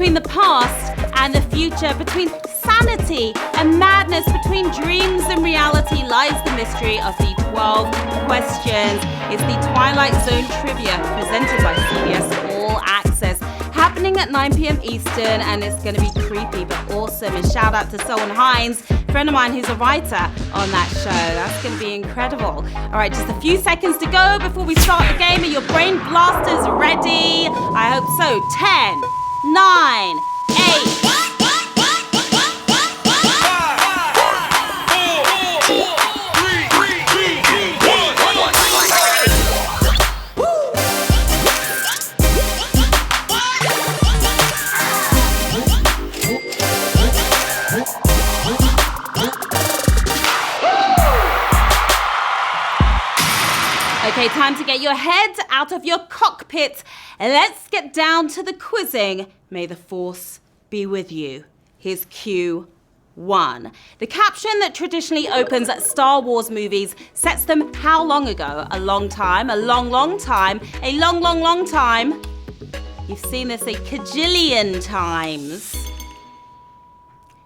Between the past and the future, between sanity and madness, between dreams and reality lies the mystery of the 12 questions. It's the Twilight Zone trivia presented by CBS All Access, happening at 9 p.m. Eastern, and it's going to be creepy but awesome. And shout out to Selwyn Hines, a friend of mine who's a writer on that show. That's going to be incredible. All right, just a few seconds to go before we start the game. Are your brain blasters ready? I hope so. 10, 9, 8. Okay, time to get your head out of your cockpit. Let's get down to the quizzing. May the force be with you. Here's Q1. The caption that traditionally opens at Star Wars movies sets them how long ago? A long time, a long, long time, a long, long, long time. You've seen this a kajillion times.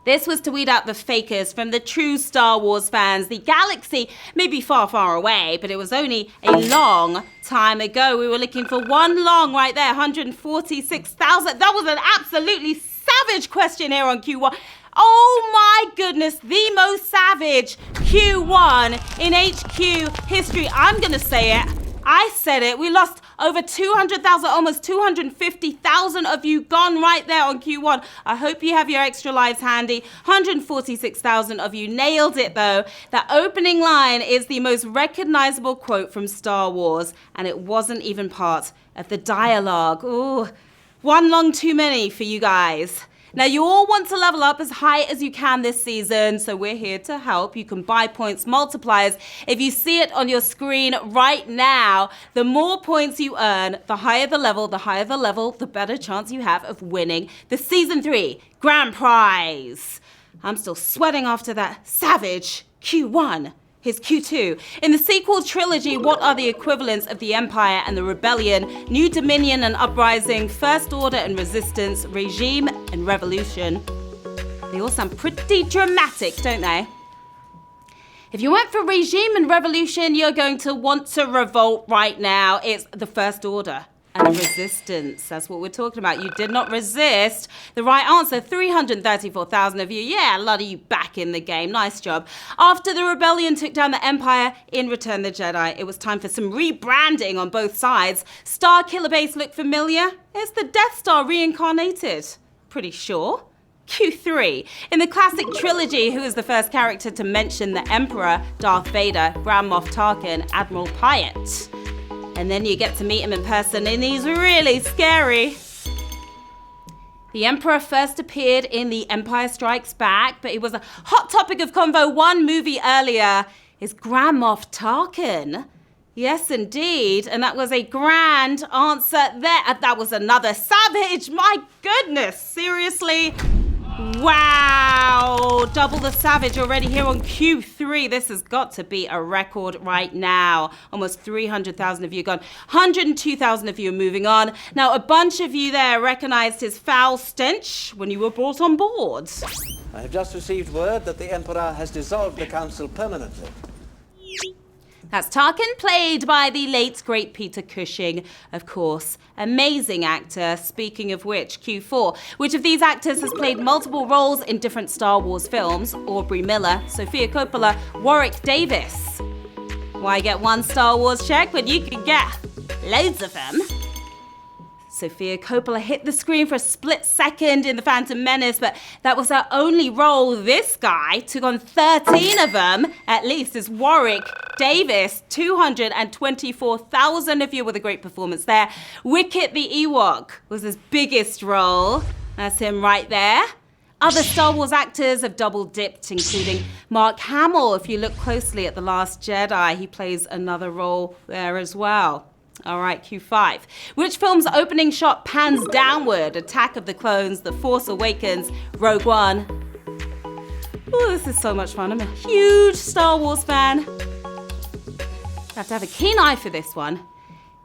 This was to weed out the fakers from the true Star Wars fans. The galaxy may be far, far away, but it was only a long time ago. We were looking for one long right there, 146,000. That was an absolutely savage question here on Q1. Oh my goodness, the most savage Q1 in HQ history. I'm gonna say it. I said it. We lost over 200,000, almost 250,000 of you gone right there on Q1. I hope you have your extra lives handy. 146,000 of you nailed it though. That opening line is the most recognizable quote from Star Wars, and it wasn't even part of the dialogue. Ooh, one long too many for you guys. Now, you all want to level up as high as you can this season, so we're here to help. You can buy points multipliers. If you see it on your screen right now, the more points you earn, the higher the level, the better chance you have of winning the Season 3 Grand Prize. I'm still sweating after that savage Q1. Here's Q2. In the sequel trilogy, what are the equivalents of the Empire and the Rebellion, New Dominion and Uprising, First Order and Resistance, Regime and Revolution? They all sound pretty dramatic, don't they? If you went for Regime and Revolution, you're going to want to revolt right now. It's the First Order and Resistance. That's what we're talking about. You did not resist the right answer. 334,000 of you. Yeah, a lot of you back in the game. Nice job. After the rebellion took down the Empire in Return the Jedi, it was time for some rebranding on both sides. Star Killer Base look familiar? It's the Death Star reincarnated. Pretty sure. Q3. In the classic trilogy, who is the first character to mention the Emperor? Darth Vader, Grand Moff Tarkin, Admiral Pyatt. And then you get to meet him in person, and he's really scary. The Emperor first appeared in The Empire Strikes Back, but he was a hot topic of convo one movie earlier. Is Grand Moff Tarkin? Yes, indeed. And that was a grand answer there. That was another savage. My goodness. Seriously? Wow. Double the savage already here on Q3. This has got to be a record right now. Almost 300,000 of you gone. 102,000 of you are moving on. Now, a bunch of you there recognized his foul stench when you were brought on board. I have just received word that the Emperor has dissolved the council permanently. That's Tarkin, played by the late, great Peter Cushing, of course. Amazing actor. Speaking of which, Q4. Which of these actors has played multiple roles in different Star Wars films? Aubree Miller, Sofia Coppola, Warwick Davis. Why get one Star Wars check when you can get loads of them? Sofia Coppola hit the screen for a split second in The Phantom Menace, but that was her only role. This guy took on 13 of them, at least, is Warwick Davis. 224,000 of you with a great performance there. Wicket the Ewok was his biggest role. That's him right there. Other Star Wars actors have double-dipped, including Mark Hamill. If you look closely at The Last Jedi, he plays another role there as well. All right, Q5. Which film's opening shot pans downward? Attack of the Clones, The Force Awakens, Rogue One. Oh, this is so much fun. I'm a huge Star Wars fan. I have to have a keen eye for this one.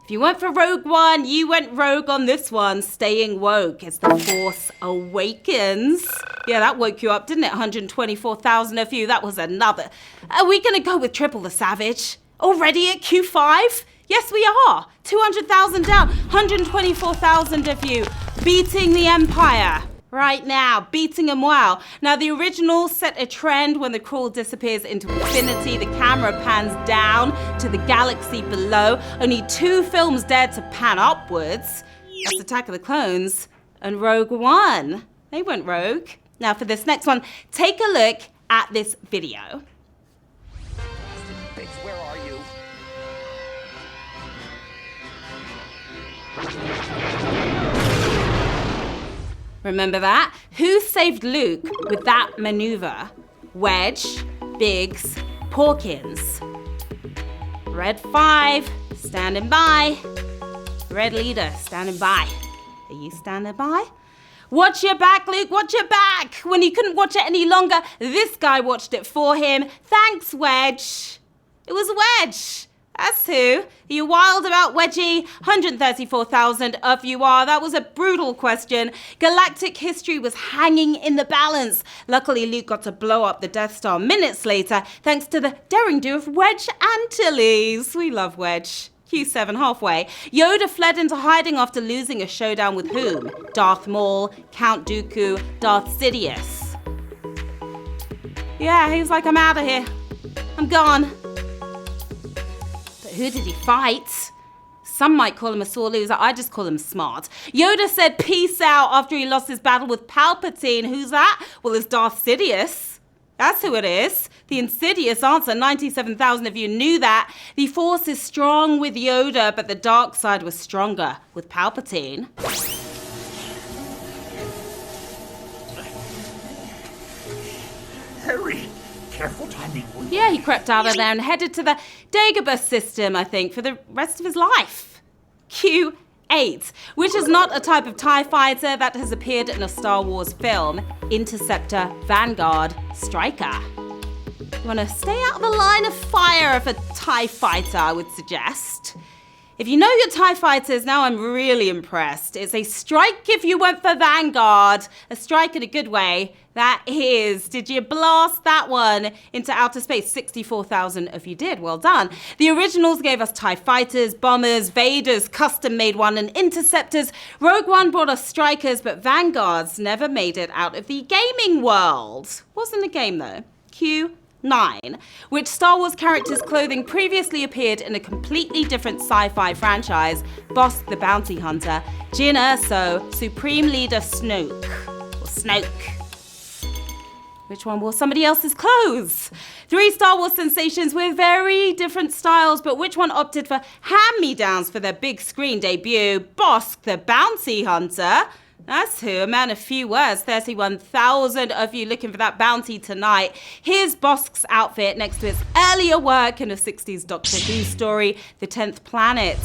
If If you went for Rogue One, you went rogue on this one. Staying woke as the Force awakens. Yeah, that woke you up, didn't it? 124,000 of you. That was another. Are we going to go with Triple the Savage? Already at Q5? Yes, we are. 200,000 down. 124,000 of you. Beating the Empire. Right now, beating them well. Now, the original set a trend when the crawl disappears into infinity. The camera pans down to the galaxy below. Only 2 films dared to pan upwards. That's Attack of the Clones and Rogue One. They went rogue. Now, for this next one, take a look at this video. Bitch, where are you? Remember that? Who saved Luke with that maneuver? Wedge, Biggs, Porkins. Red 5, standing by. Red leader, standing by. Are you standing by? Watch your back, Luke, watch your back. When he couldn't watch it any longer, this guy watched it for him. Thanks, Wedge. It was Wedge. That's who. Are you wild about Wedgie? 134,000 of you are. That was a brutal question. Galactic history was hanging in the balance. Luckily, Luke got to blow up the Death Star minutes later, thanks to the daring do of Wedge Antilles. We love Wedge. Q7 halfway. Yoda fled into hiding after losing a showdown with whom? Darth Maul, Count Dooku, Darth Sidious. Yeah, he was like, I'm out of here. I'm gone. Who did he fight? Some might call him a sore loser. I just call him smart. Yoda said peace out after he lost his battle with Palpatine. Who's that? Well, it's Darth Sidious. That's who it is. The insidious answer. 97,000 of you knew that. The Force is strong with Yoda, but the dark side was stronger with Palpatine. Hurry! Careful timing. Yeah, he crept out of there and headed to the Dagobah system, I think, for the rest of his life. Q8, which is not a type of TIE fighter that has appeared in a Star Wars film. Interceptor, Vanguard, Striker. You want to stay out of the line of fire of a TIE fighter, I would suggest. If you know your TIE fighters, now I'm really impressed. It's a strike if you went for Vanguard. A strike in a good way. That is. Did you blast that one into outer space? 64,000 of you did. Well done. The originals gave us TIE fighters, bombers, Vaders, custom-made one, and interceptors. Rogue One brought us strikers, but Vanguards never made it out of the gaming world. Wasn't a game, though. Q9, which Star Wars characters' clothing previously appeared in a completely different sci-fi franchise. Bossk the Bounty Hunter, Jyn Erso, Supreme Leader Snoke. Or Snoke. Which one wore somebody else's clothes? 3 Star Wars sensations with very different styles, but which one opted for hand-me-downs for their big screen debut? Bossk the Bounty Hunter. That's who, a man of few words. 31,000 of you looking for that bounty tonight. Here's Bosk's outfit next to his earlier work in a 60s Doctor Who story, The 10th Planet.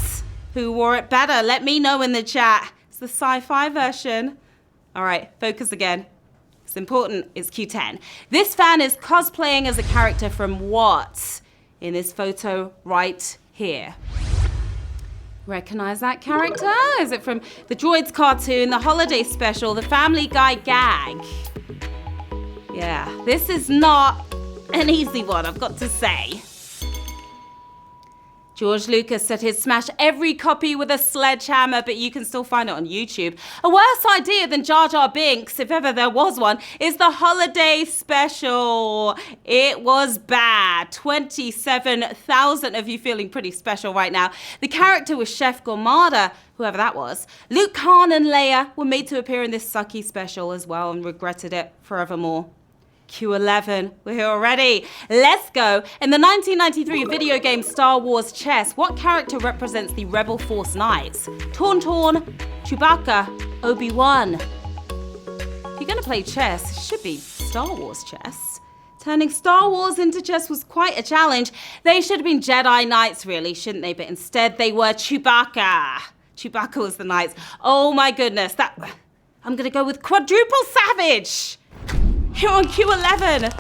Who wore it better? Let me know in the chat. It's the sci-fi version. All right, focus again. It's important. It's Q10. This fan is cosplaying as a character from what? In this photo right here. Recognize that character? Is it from the Droids cartoon, the holiday special, the Family Guy gag? Yeah, this is not an easy one, I've got to say. George Lucas said he'd smash every copy with a sledgehammer, but you can still find it on YouTube. A worse idea than Jar Jar Binks, if ever there was one, is the holiday special. It was bad. 27,000 of you feeling pretty special right now. The character was Chef Gormada, whoever that was. Luke, Han and Leia were made to appear in this sucky special as well and regretted it forevermore. Q11, we're here already. Let's go. In the 1993 video game Star Wars Chess, what character represents the Rebel Force Knights? Tauntaun, Chewbacca, Obi-Wan. If you're going to play chess, it should be Star Wars chess. Turning Star Wars into chess was quite a challenge. They should have been Jedi Knights, really, shouldn't they? But instead, they were Chewbacca. Chewbacca was the Knights. Oh my goodness, I'm going to go with Quadruple Savage. Here on Q11,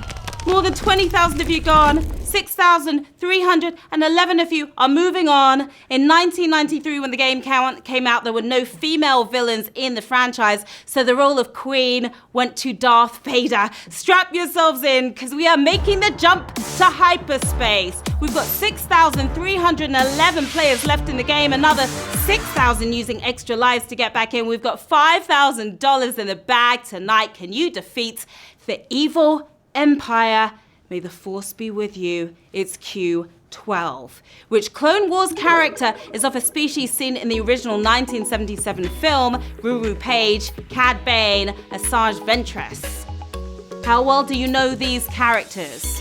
More than 20,000 of you gone. 6,311 of you are moving on. In 1993, when the game came out, there were no female villains in the franchise, so the role of Queen went to Darth Vader. Strap yourselves in, because we are making the jump to hyperspace. We've got 6,311 players left in the game, another 6,000 using extra lives to get back in. We've got $5,000 in the bag tonight. Can you defeat the evil Empire? May the Force be with you. It's Q12. Which Clone Wars character is of a species seen in the original 1977 film, Ruru Page, Cad Bane, Asajj Ventress? How well do you know these characters?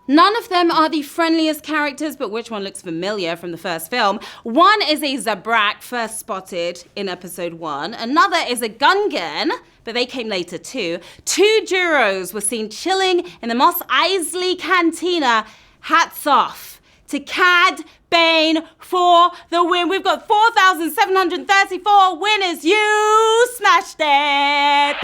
None of them are the friendliest characters, but which one looks familiar from the first film? One is a Zabrak, first spotted in episode 1. Another is a Gungan, but they came later too. 2 Duros were seen chilling in the Mos Eisley Cantina. Hats off to Cad Bane for the win. We've got 4,734 winners. You smashed it!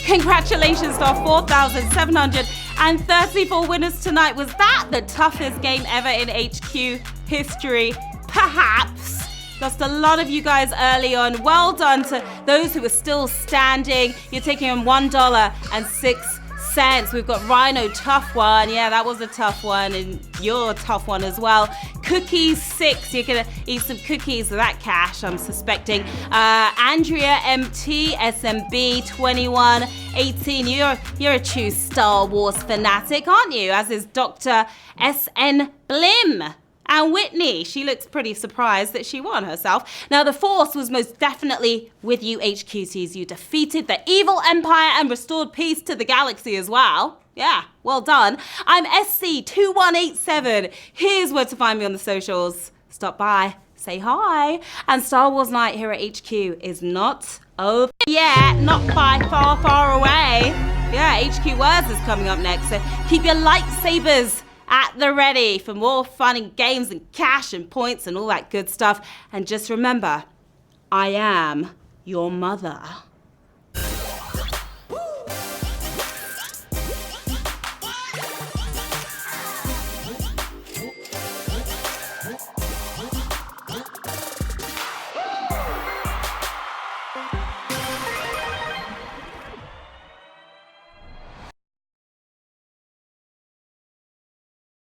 Congratulations to our 4,734 winners tonight. Was that the toughest game ever in HQ history? Perhaps. Lost a lot of you guys early on. Well done to those who are still standing. You're taking on $1.06. We've got Rhino, tough one. Yeah, that was a tough one, and you're a tough one as well. Cookies 6. You're gonna eat some cookies with that cash, I'm suspecting. Andrea MT, SMB 2118. You're a true Star Wars fanatic, aren't you? As is Dr. SN Blim. And Whitney, she looks pretty surprised that she won herself. Now, the Force was most definitely with you, HQCs. You defeated the evil Empire and restored peace to the galaxy as well. Yeah, well done. I'm SC2187. Here's where to find me on the socials. Stop by, say hi. And Star Wars Night here at HQ is not over yet. Not by far, far away. Yeah, HQ Words is coming up next, so keep your lightsabers at the ready for more fun and games and cash and points and all that good stuff. And just remember, I am your mother.